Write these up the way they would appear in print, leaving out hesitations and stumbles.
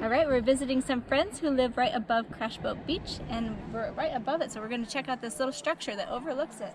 All right, we're visiting some friends who live right above Crashboat Beach, and we're right above it, so we're going to check out this little structure that overlooks it.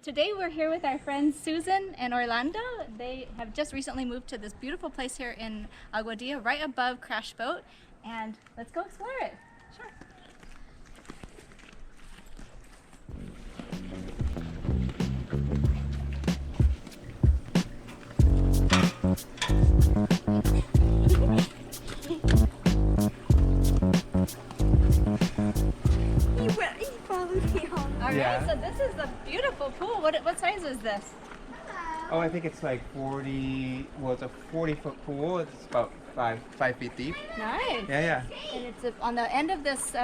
Today we're here with our friends Susan and Orlando. They have just recently moved to this beautiful place here in Aguadilla, right above Crashboat, and let's go explore it. Sure. Alright, so this is a beautiful pool. What size is this? Oh, I think it's like 40, well, it's a 40-foot pool. It's about 5 feet deep. Nice. Yeah. And it's on the end of this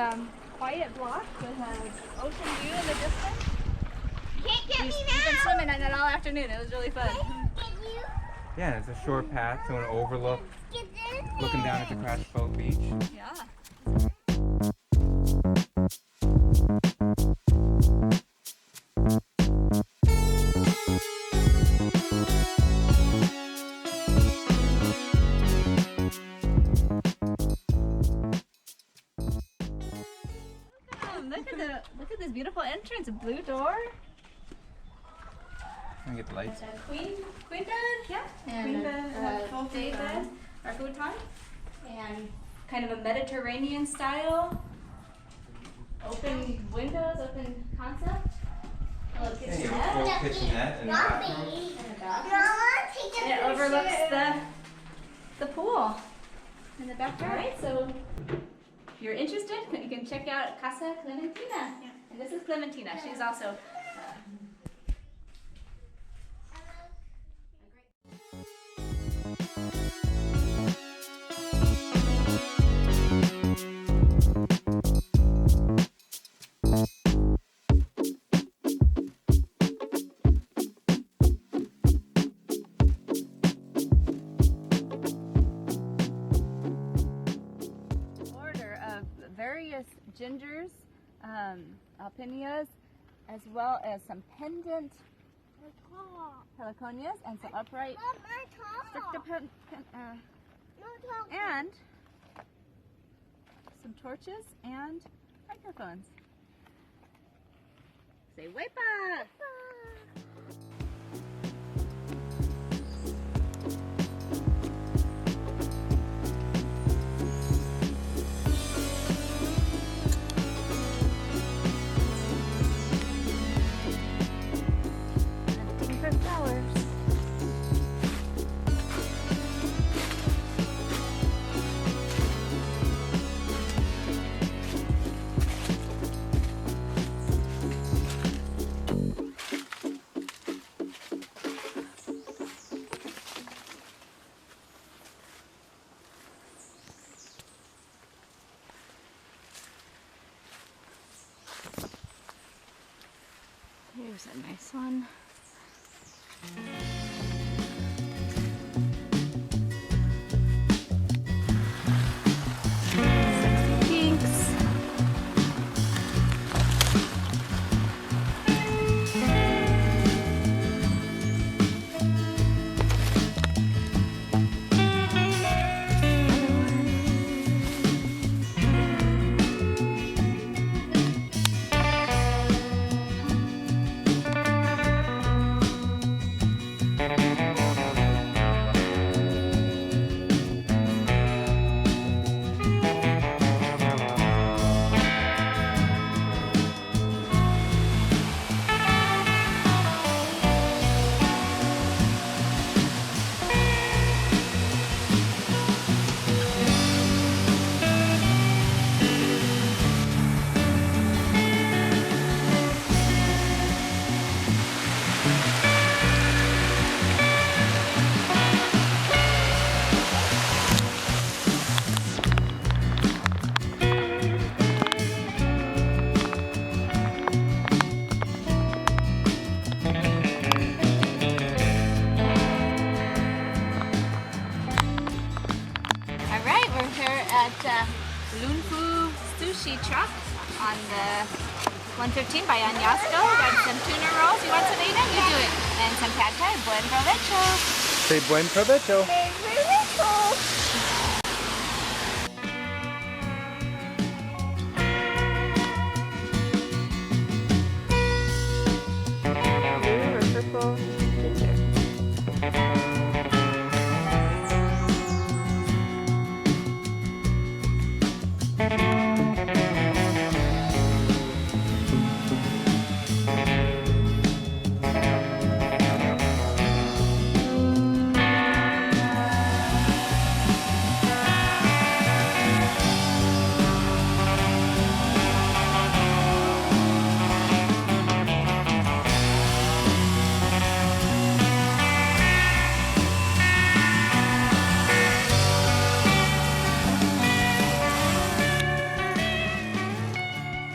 quiet block with an ocean view in the distance. Can't get me now. We've been swimming in it all afternoon. It was really fun. Yeah, it's a short path to an overlook, looking down at the Crashboat Beach. Yeah. Look at this beautiful entrance, a blue door. Can we get the lights? Queen bed, yeah. And Queen bed, full day futon. bed, or futon. And kind of a Mediterranean style. Open windows, open concept. A little Yeah, you kitchenette. have a full kitchenette and bathroom. And a bathroom. And it overlooks the pool in the backyard. Right, so if you're interested, you can check out Casa Clementina. Yeah. And this is Clementina. She's also various gingers, alpinias, as well as some pendant heliconias and some upright and some torches and microphones. Say wepa! Here's a nice one. Sexy pinks. truck on the 115 by Añasco. Got some tuna rolls. You want some, Aiden? You do it. And some pad thai. Buen provecho. Say buen provecho. Blue or purple dessert.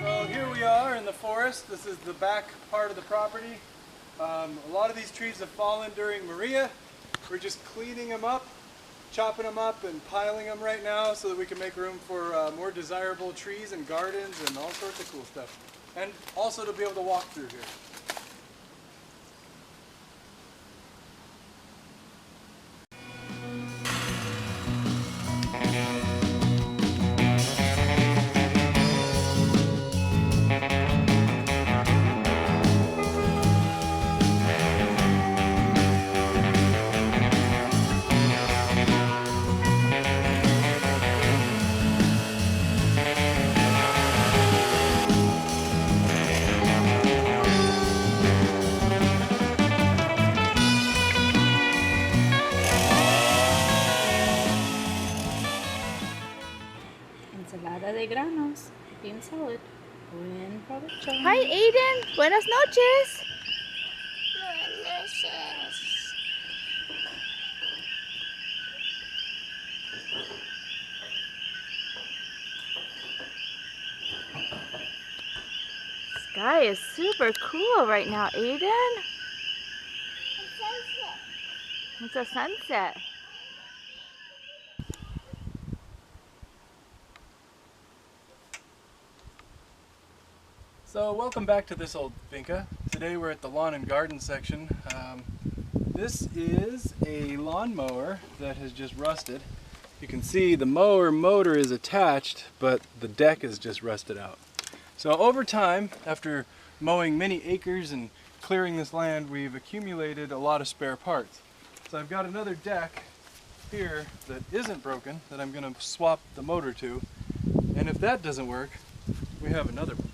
So here we are in the forest. This is the back part of the property. A lot of these trees have fallen during Maria. We're just cleaning them up, chopping them up and piling them right now so that we can make room for more desirable trees and gardens and all sorts of cool stuff. And also to be able to walk through here. Ensalada de granos. Bean salad. Buen provecho. Hi, Aiden. Buenas noches. Sky is super cool right now, Aiden. It's a sunset. So welcome back to this old finca. Today we're at the lawn and garden section. This is a lawnmower that has just rusted. You can see the mower motor is attached, but the deck is just rusted out. So over time, after mowing many acres and clearing this land, we've accumulated a lot of spare parts. So I've got another deck here that isn't broken that I'm going to swap the motor to. And if that doesn't work, we have another one.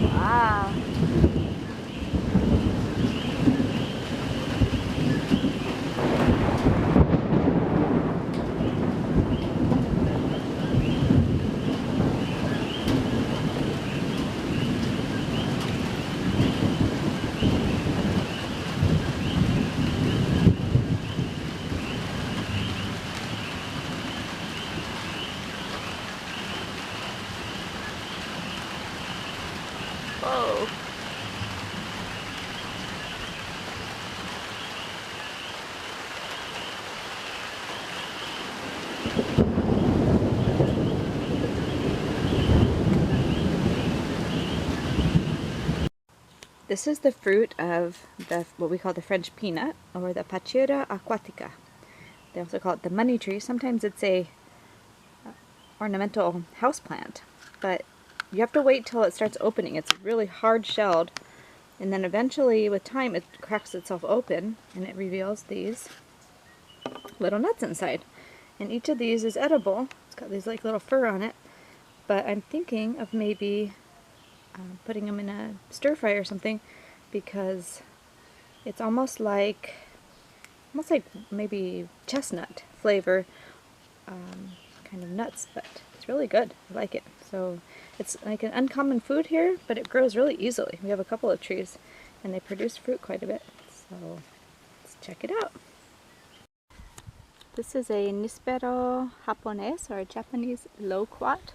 Wow. Whoa. This is the fruit of what we call the French peanut, or the Pachira aquatica. They also call it the money tree. Sometimes it's a ornamental houseplant, but you have to wait till it starts opening. It's really hard shelled, and then eventually with time it cracks itself open and it reveals these little nuts inside. And each of these is edible. It's got these like little fur on it, but I'm thinking of maybe putting them in a stir fry or something, because it's almost like maybe chestnut flavor, kind of nuts, but it's really good. I like it. So it's like an uncommon food here, but it grows really easily. We have a couple of trees and they produce fruit quite a bit. So let's check it out. This is a Nispero japonés, or a Japanese loquat.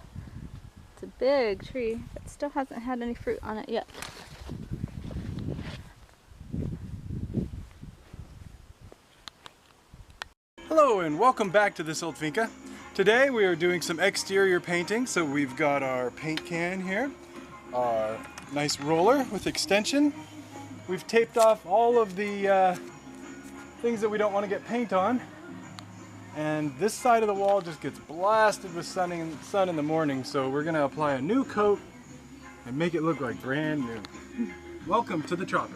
It's a big tree, but still hasn't had any fruit on it yet. Hello and welcome back to this old finca. Today we are doing some exterior painting. So we've got our paint can here, our nice roller with extension. We've taped off all of the things that we don't want to get paint on. And this side of the wall just gets blasted with sun in the morning. So we're going to apply a new coat and make it look like brand new. Welcome to the tropics.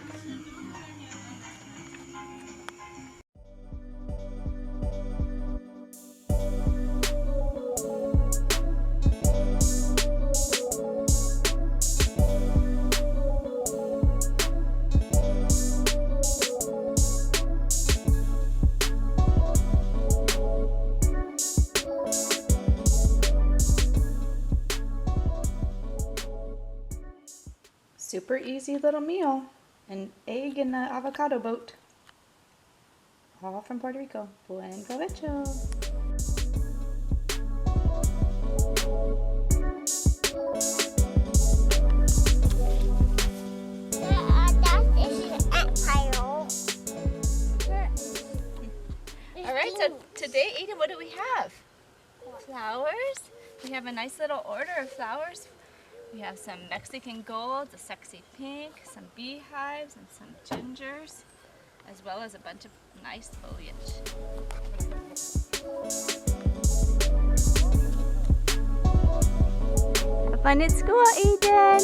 Super easy little meal. An egg in an avocado boat. All from Puerto Rico. Buen provecho. Alright, so today, Aiden, what do we have? Flowers. We have a nice little order of flowers. We have some Mexican gold, a sexy pink, some beehives, and some gingers, as well as a bunch of nice foliage. Have fun at school, Aiden!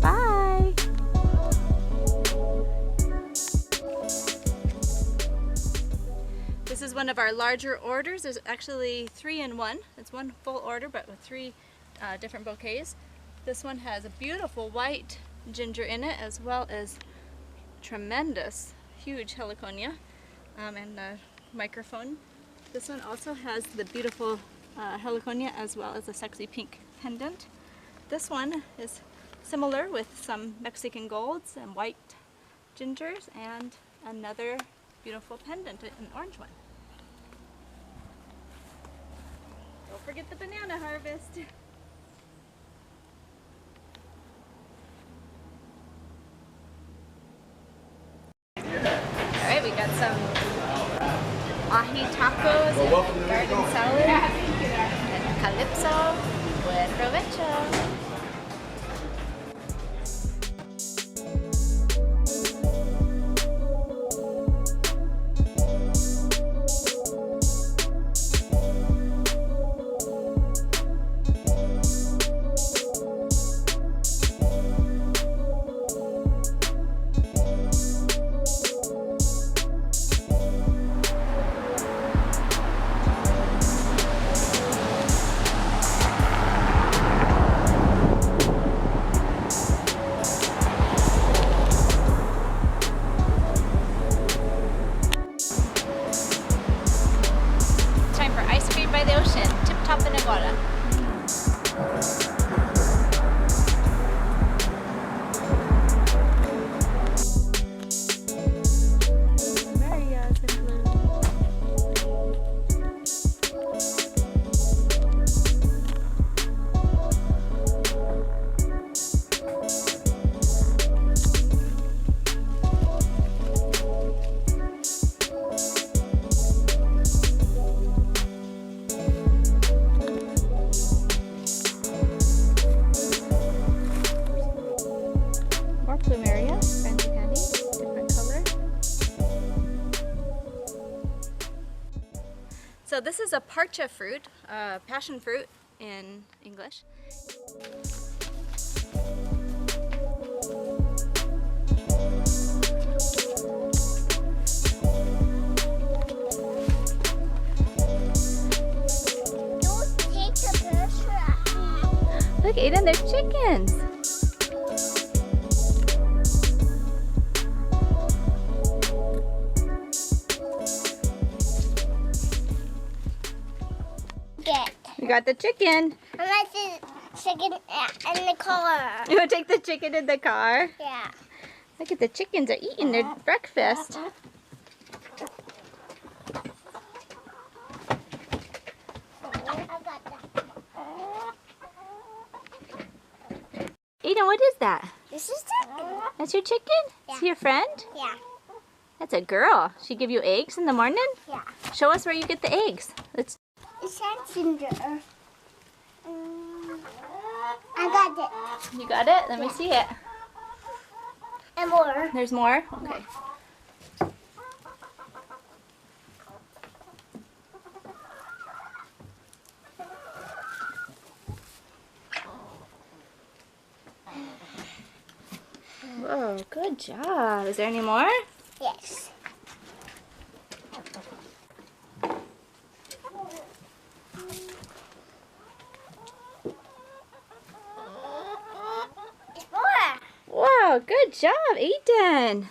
Bye! This is one of our larger orders. There's actually 3 in 1. It's one full order, but with 3 different bouquets. This one has a beautiful white ginger in it, as well as tremendous, huge heliconia and a microphone. This one also has the beautiful heliconia, as well as a sexy pink pendant. This one is similar with some Mexican golds and white gingers, and another beautiful pendant, an orange one. Don't forget the banana harvest. Alright, we got some ahi tacos and garden salad and calypso. Buen provecho! By the ocean, tip top in Aguadilla. Maria's in blue. Plumeria, fancy candy, different color. So this is a parcha fruit, passion fruit in English. Don't take the picture. Look, Aiden, they're chickens. get. You got the chicken. I'm gonna see the chicken in the car. You want to take the chicken in the car? Yeah. Look at the chickens are eating their breakfast. I got that. Aiden, what is that? This is chicken. That's your chicken? Yeah. Is he your friend? Yeah. That's a girl. She give you eggs in the morning? Yeah. Show us where you get the eggs. Let's. It's ginger. I got it. You got it? Let me see it. And more. There's more? Okay. Whoa, good job. Is there any more? Yes. It's more. Whoa, good job, Aiden.